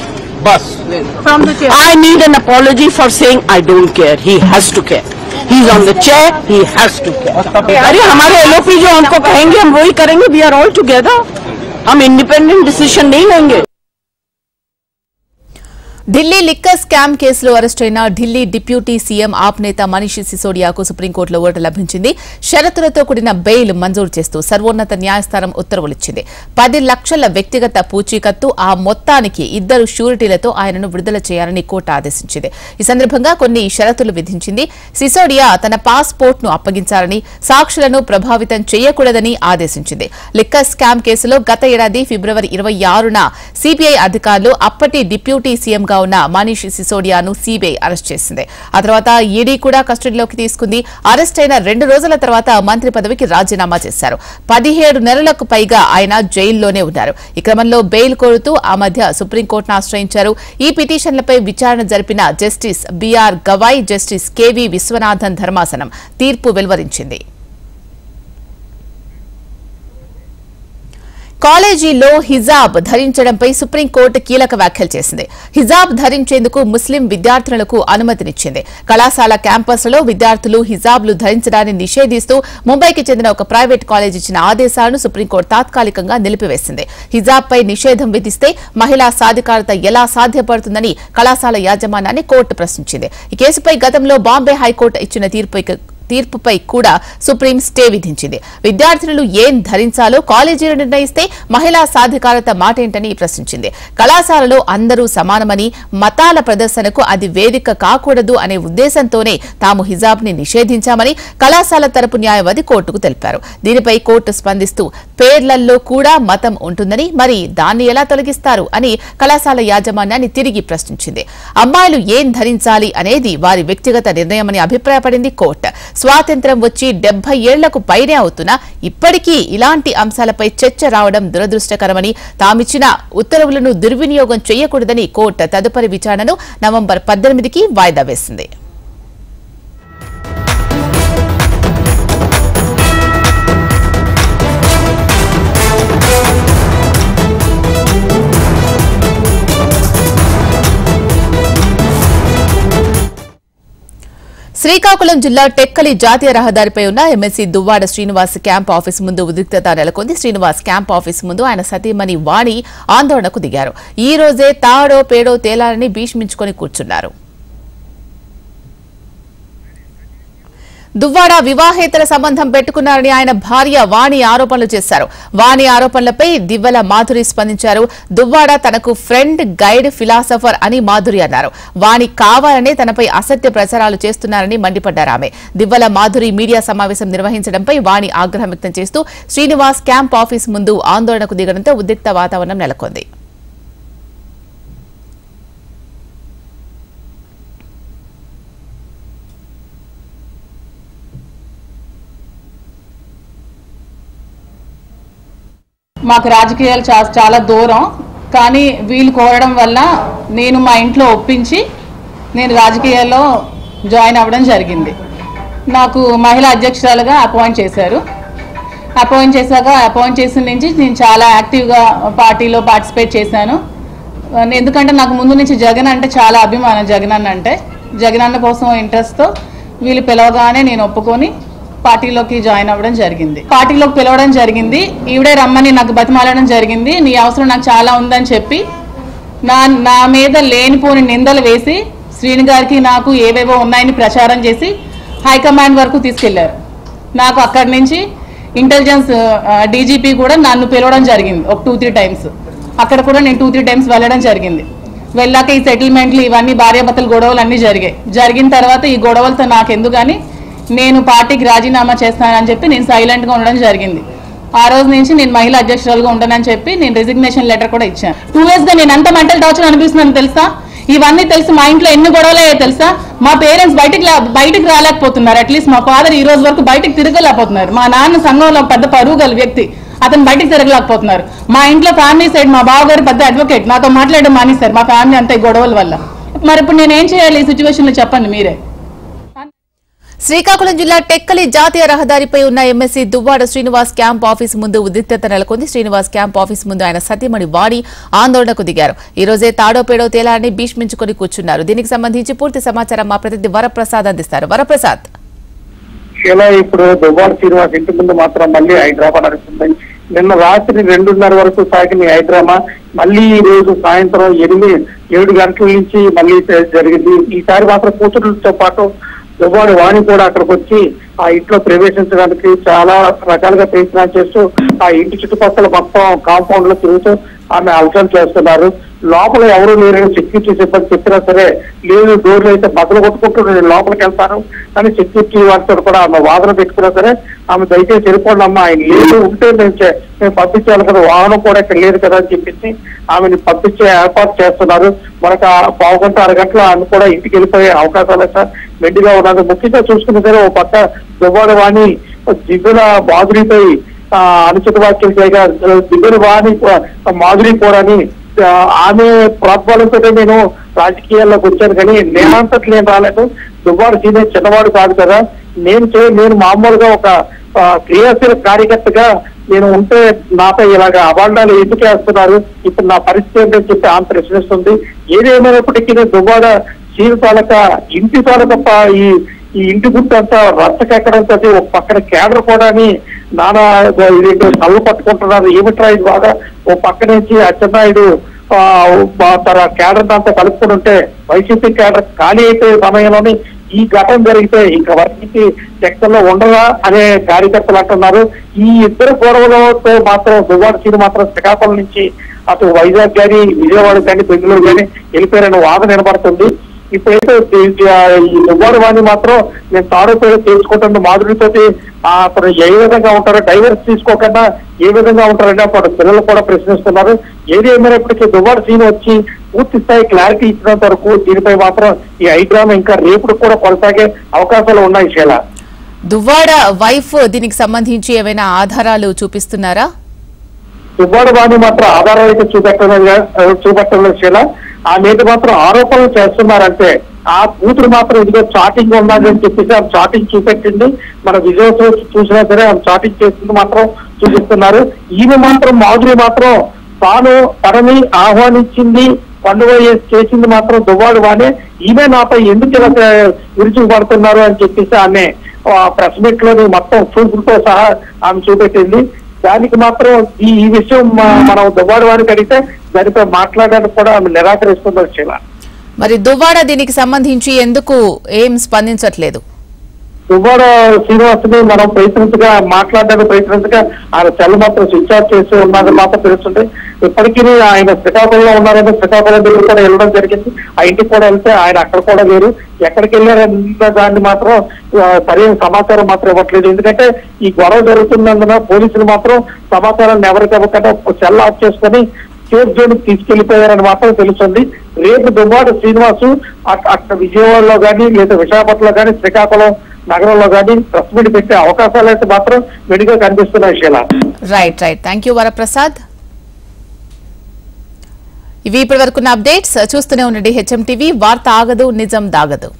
From the chair. I need an apology for saying I don't care. He has to care. He's on the chair. He has to care. अरे हमारे LOP जो हमको कहेंगे हम वही करेंगे. We are all together. हम independent decision नहीं लेंगे. ఢిల్లీ లిక్కర్ స్కామ్ కేసులో అరెస్టైన ఢిల్లీ డిప్యూటీ సీఎం ఆప్ నేత మనీష్ సిసోడియాకు సుప్రీంకోర్టులో ఓటు లభించింది. షరతులతో కూడిన బెయిల్ మంజూరు చేస్తూ సర్వోన్నత న్యాయస్థానం ఉత్తర్వులిచ్చింది. 10 లక్షల వ్యక్తిగత పూచీకత్తు, ఆ మొత్తానికి 2 షూరిటీలతో ఆయనను విడుదల చేయాలని కోర్టు ఆదేశించింది. ఈ సందర్భంగా కొన్ని షరతులు విధించింది. సిసోడియా తన పాస్పోర్ట్ ను అప్పగించాలని, సాక్షులను ప్రభావితం చేయకూడదని ఆదేశించింది. లిక్కర్ స్కామ్ కేసులో గత ఏడాది ఫిబ్రవరి 26న సీబీఐ అధికారులు అప్పటి డిప్యూటీ సీఎంగా ఉన్న మనీష్ సిసోడియాను సీబీఐ అరెస్ట్ చేసింది. ఆ తర్వాత ఈడీ కూడా కస్టడీలోకి తీసుకుంది. అరెస్ట్ అయిన 2 రోజుల తర్వాత మంత్రి పదవికి రాజీనామా చేశారు. 17 నెలలకు పైగా ఆయన జైల్లోనే ఉన్నారు. ఈ క్రమంలో బెయిల్ కోరుతూ ఆ మధ్య సుప్రీంకోర్టును ఆశ్రయించారు. ఈ పిటిషన్లపై విచారణ జరిపిన జస్టిస్ బీఆర్ గవాయ్, జస్టిస్ కేవీ విశ్వనాథన్ ధర్మాసనం తీర్పు వెలువరించింది. కాలేజీలో హిజాబ్ ధరించడంపై సుప్రీంకోర్టు కీలక వ్యాఖ్యలు చేసింది. హిజాబ్ ధరించేందుకు ముస్లిం విద్యార్థులకు అనుమతినిచ్చింది. కళాశాల క్యాంపస్లలో విద్యార్థులు హిజాబ్లు ధరించడాన్ని నిషేధిస్తూ ముంబైకి చెందిన ఒక ప్రైవేట్ కాలేజ్ ఇచ్చిన ఆదేశాలను సుప్రీంకోర్టు తాత్కాలికంగా నిలిపివేసింది. హిజాబ్పై నిషేధం విధిస్తే మహిళా సాధికారత ఎలా సాధ్యపడుతుందని కళాశాల యాజమాన్యాన్ని కోర్టు ప్రశ్నించింది. ఈ కేసుపై గతంలో బాంబే హైకోర్టు ఇచ్చిన తీర్పుపై కూడా సుప్రీం స్టే విధించింది. విద్యార్థులు ఏం ధరించాలో కాలేజీలు నిర్ణయిస్తే మహిళా సాధికారత మాటేంటని ప్రశ్నించింది. కళాశాలలో అందరూ సమానమని, మతాల ప్రదర్శనకు అది వేదిక కాకూడదు అనే ఉద్దేశంతోనే తాము హిజాబ్ ని నిషేధించామని కళాశాల తరపు న్యాయవాది కోర్టుకు తెలిపారు. దీనిపై కోర్టు స్పందిస్తూ పేర్లల్లో కూడా మతం ఉంటుందని, మరి దాన్ని ఎలా తొలగిస్తారు అని కళాశాల యాజమాన్యాన్ని తిరిగి ప్రశ్నించింది. అమ్మాయిలు ఏం ధరించాలి అనేది వారి వ్యక్తిగత నిర్ణయమని అభిప్రాయపడింది కోర్టు. స్వాతంత్ర్యం వచ్చి 70 ఏళ్లకు పైనే అవుతున్నా ఇప్పటికీ ఇలాంటి అంశాలపై చర్చ రావడం దురదృష్టకరమని, తామిచ్చిన ఉత్తర్వులను దుర్వినియోగం చేయకూడదని కోర్టు తదుపరి విచారణను నవంబర్ 18కి వాయిదా వేసింది. శ్రీకాకుళం జిల్లా టెక్కలి జాతీయ రహదారిపై ఉన్న MLC Duvvada Srinivas camp office ముందు ఉద్రిక్తత నెలకొంది. శ్రీనివాస్ క్యాంప్ ఆఫీస్ ముందు ఆయన సతీమణి వాణి ఆందోళనకు దిగారు. ఈ రోజే తాడో పేడో తేలాలని భీష్మించుకొని కూర్చున్నారు. దువ్వాడ వివాహేతర సంబంధం పెట్టుకున్నారని ఆయన భార్య వాణి ఆరోపణలు చేశారు. వాణి ఆరోపణలపై దివ్వెల మాధురి స్పందించారు. దువ్వాడ తనకు ఫ్రెండ్, గైడ్, ఫిలాసఫర్ అని మాధురి అన్నారు. వాణి కావాలనే తనపై అసత్య ప్రచారాలు చేస్తున్నారని మండిపడ్డారు ఆమె. దివ్వెల మాధురి మీడియా సమావేశం నిర్వహించడంపై వాణి ఆగ్రహం వ్యక్తం చేస్తూ శ్రీనివాస్ క్యాంప్ ఆఫీస్ ముందు ఆందోళనకు దిగడంతో ఉద్రిక్త వాతావరణం నెలకొంది. మాకు రాజకీయాలు చాలా దూరం, కానీ వీళ్ళు కోరడం వల్ల నేను మా ఇంట్లో ఒప్పించి నేను రాజకీయాల్లో జాయిన్ అవ్వడం జరిగింది. నాకు మహిళా అధ్యక్షురాలుగా అపాయింట్ చేశారు. అపాయింట్ చేసిన నుంచి నేను చాలా యాక్టివ్గా పార్టీలో పార్టిసిపేట్ చేశాను. ఎందుకంటే నాకు ముందు నుంచి జగన్ అంటే చాలా అభిమానం. జగన్ అన్న కోసం ఇంట్రెస్ట్తో వీళ్ళు పిలవగానే నేను ఒప్పుకొని పార్టీలోకి జాయిన్ అవ్వడం జరిగింది. పార్టీలోకి పిలవడం జరిగింది. ఈవిడే రమ్మని నాకు బతిమాలడం జరిగింది. నీ అవసరం నాకు చాలా ఉందని చెప్పి నా మీద లేనిపోని నిందలు వేసి శ్రీని గారికి నాకు ఏవేవో ఉన్నాయని ప్రచారం చేసి హైకమాండ్ వరకు తీసుకెళ్లారు. నాకు అక్కడి నుంచి ఇంటెలిజెన్స్ డీజీపీ కూడా నన్ను పిలవడం జరిగింది ఒక 2-3 టైమ్స్. అక్కడ కూడా నేను 2-3 టైమ్స్ వెళ్ళడం జరిగింది. వెళ్ళాక ఈ సెటిల్మెంట్లు ఇవన్నీ భార్యాభర్తల గొడవలు అన్నీ జరిగిన తర్వాత ఈ గొడవలతో నాకెందుకని నేను పార్టీకి రాజీనామా చేస్తానని చెప్పి నేను సైలెంట్గా ఉండడం జరిగింది. ఆ రోజు నుంచి నేను మహిళా అధ్యక్షురాలుగా ఉండనని చెప్పి నేను రెసిగ్నేషన్ లెటర్ కూడా ఇచ్చాను. 2 yearsగా నేను ఎంత మెంటల్ టార్చర్ అనిపిస్తున్నాను తెలుసా? ఇవన్నీ తెలుసు. మా ఇంట్లో ఎన్ని గొడవలయ్యో తెలుసా? మా పేరెంట్స్ బయటికి రాలేకపోతున్నారు. అట్లీస్ట్ మా ఫాదర్ ఈ రోజు వరకు బయటికి తిరగలేకపోతున్నారు. మా నాన్న సంఘంలో పెద్ద పరువు గల వ్యక్తి, అతను బయటికి తిరగలేకపోతున్నారు. మా ఇంట్లో ఫ్యామిలీ సైడ్ మా బావగారు పెద్ద అడ్వకేట్, నాతో మాట్లాడడం మానేశారు మా ఫ్యామిలీ అంతా ఈ గొడవల వల్ల. మరి ఇప్పుడు నేనేం చేయాలి ఈ సిచ్యువేషన్లో చెప్పండి మీరే. శ్రీకాకుళం జిల్లా టెక్కలి జాతీయ రహదారిపై ఉన్న MLC Duvvada Srinivas camp office ముందు ఉద్రిక్తత నెలకొంది. శ్రీనివాస్ క్యాంప్ ఆఫీస్ ముందు ఆయన సతీమణి వాణి ఆందోళనకు దిగారు. ఈ రోజే తాడో పేడో తేలాలని భీష్మించుకొని కూర్చున్నారు. దీనికి సంబంధించి పూర్తి సమాచారం మా ప్రతినిధి వరప్రసాద్ అందిస్తారు. వరప్రసాద్, ఇప్పుడు దువ్వాడ శ్రీనివాస్ ఇంటి ముందు మాత్రం మళ్ళీ హైదరాబాద్ నడుస్తుంది. నిన్న రాత్రి 2:30 వరకు సాగిన హైదరాబాద్ మళ్ళీ ఈ రోజు సాయంత్రం 7 గంటల నుంచి మళ్ళీ జరిగింది. ఈసారి మాత్రం కూతురులతో పాటు దువ్వాడ వాణి కూడా అక్కడికి వచ్చి ఆ ఇంట్లో ప్రవేశించడానికి చాలా రకాలుగా ప్రయత్నాలు చేస్తూ ఆ ఇంటి చుట్టుపక్కల మొత్తం కాంపౌండ్ లో తిరుగుతూ ఆమె అలసలు చేస్తున్నారు. లోపల ఎవరు లేరని సెక్యూరిటీ సిబ్బంది చెప్పినా సరే లేదు, డోర్లు అయితే బద్దలు కొట్టుకుంటూ నేను లోపలికి వెళ్తాను కానీ సెక్యూరిటీ వారితో కూడా ఆమె వాదన పెట్టుకున్నా సరే ఆమె దయచేసి వెళ్ళిపోండి అమ్మా, ఆయన లేదు ఉంటే మేము పంపించాలి కదా, వాహనం కూడా ఇక్కడ లేదు కదా అని చెప్పేసి ఆమెను పంపించే ఏర్పాటు చేస్తున్నారు. మనకు 1/4 గంట 1 గంటలో ఆమె కూడా ఇంటికి వెళ్ళిపోయే అవకాశాలు మెండుగా ఉన్నది. ముఖ్యంగా చూసుకున్న సరే ఓ పక్క దువ్వాడ వాణి దివ్యుల మాధురిపై అనుచిత వ్యాఖ్యలు చేయగా దివ్యుల వాణి మాధురి కూడాని ఆమె ప్రోత్సాహంతో నేను రాజకీయాల్లోకి వచ్చాను కానీ నేనంతటి నేను రాలేదు. దువ్వాడ సీనియర్ చిన్నవాడు కాదు కదా, నేను మామూలుగా ఒక క్రియాశీల కార్యకర్తగా నేను ఉంటే నాపై ఇలాగ అవాండాలు ఎందుకు వేస్తున్నారు, ఇప్పుడు నా పరిస్థితి ఏంటని చెప్పి ఆమె ప్రశ్నిస్తుంది. ఏదేమైనప్పటికీ దువ్వాడ సీని తాలూక ఇంటి తాలూక ఈ ఇంటి గుర్తు అంతా రచ్చకెక్కడంతో ఒక పక్కన కేడర్ కూడా నానా కళ్ళు పట్టుకుంటున్నారు. ఏమిట్రా ఇది బాగా ఓ పక్క నుంచి అచ్చెన్నాయుడు తన కేడర్ అంతా కలుపుకుని ఉంటే వైసీపీ కేడర్ ఖాళీ అయిపోయే సమయంలోని ఈ ఘటన జరిగితే ఇంకా వైసీపీ సెక్టర్లో ఉండదా అనే కార్యకర్తలు అంటున్నారు. ఈ ఇద్దరు గొడవలతో మాత్రం దువ్వాడ సీని మాత్రం శ్రీకాకుళం నుంచి అటు వైజాగ్ కానీ విజయవాడ కానీ బెంగళూరు కానీ వెళ్ళిపోయారని వాదన నిలబడుతుంది. ఇప్పుడైతే ఈ దువ్వాడ వాణి మాత్రం నేను తాడో పేరు తెలుసుకుంటున్న మాధురితో అతను ఏ విధంగా ఉంటారో డైవర్స్ తీసుకోకుండా ఏ విధంగా ఉంటారని అప్పుడు పిల్లలు కూడా ప్రశ్నిస్తున్నారు. ఏది ఏమైనప్పటికీ దువ్వాడ సీన్ వచ్చి పూర్తి స్థాయి క్లారిటీ ఇచ్చినంత వరకు దీనిపై మాత్రం ఈ హైడ్రామా ఇంకా రేపు కూడా కొనసాగే అవకాశాలు ఉన్నాయి. శైల, దువ్వాడ వైఫ్ దీనికి సంబంధించి ఏమైనా ఆధారాలు చూపిస్తున్నారా? దువ్వాడ వాణి మాత్రం ఆధారాలు అయితే చూపెట్టలేదు శైల. ఆ మీద మాత్రం ఆరోపణలు చేస్తున్నారంటే ఆ కూతురు మాత్రం ఇదిగో చాటింగ్ ఉన్నదని చెప్పేసి ఆమె చాటింగ్ చూపెట్టింది. మన విజయోత్సవ చూసినా సరే ఆమె చాటింగ్ చేసింది మాత్రం చూపిస్తున్నారు. ఈమె మాత్రం మాధురి మాత్రం తనని ఆహ్వానించింది పండుగ చేసింది మాత్రం దువ్వాడ వాణి. ఈమె నాపై ఎందుకు ఇలా విరుచుకుపడుతున్నారు అని చెప్పేసి ఆమె ప్రెస్ మీట్ లోని మొత్తం ప్రూఫ్లతో సహా ఆమె చూపెట్టింది. దానికి మాత్రం ఈ విషయం మనం దువ్వాడ వారికి అడిగితే దానిపై మాట్లాడడానికి కూడా ఆమె నిరాకరిస్తున్నారు. శీల, మరి దువ్వాడ దీనికి సంబంధించి ఎందుకు ఏం స్పందించట్లేదు? దువ్వాడ శ్రీనివాసుని మనం మాట్లాడడానికి ప్రయత్నించగా ఆయన సెల్ మాత్రం స్విచ్ ఆఫ్ చేసి ఉన్నారని మాత్రం తెలుస్తుంది. ఇప్పటికీ ఆయన శ్రీకాకుళంలో ఉన్నారని శ్రీకాకుళం దగ్గర కూడా వెళ్ళడం జరిగింది. ఆ ఇంటికి కూడా వెళ్తే ఆయన అక్కడ కూడా లేరు. ఎక్కడికి వెళ్ళారన్న దాన్ని మాత్రం సరైన సమాచారం మాత్రం ఇవ్వట్లేదు. ఎందుకంటే ఈ గొడవ జరుగుతున్నందున పోలీసులు మాత్రం సమాచారాన్ని ఎవరికి ఇవ్వకుండా సెల్ ఆఫ్ చేసుకొని సేఫ్ జోన్ తీసుకెళ్లిపోయారని మాత్రం తెలుస్తుంది. రేపు దువ్వాడ శ్రీనివాసు అక్కడ విజయవాడలో కానీ లేదా విశాఖపట్నంలో కానీ శ్రీకాకుళం నగరంలో కానీ ప్రెస్ మీట్ పెట్టే అవకాశాలు అయితే మాత్రం వెడిగా కనిపిస్తున్నాయి. శీల, రైట్. Thank you Varaprasad. ఇవి ఇప్పటి వరకున్న అప్డేట్స్. చూస్తూనే ఉండండి హెచ్ఎం టీవీ. వార్త ఆగదు, నిజం దాగదు.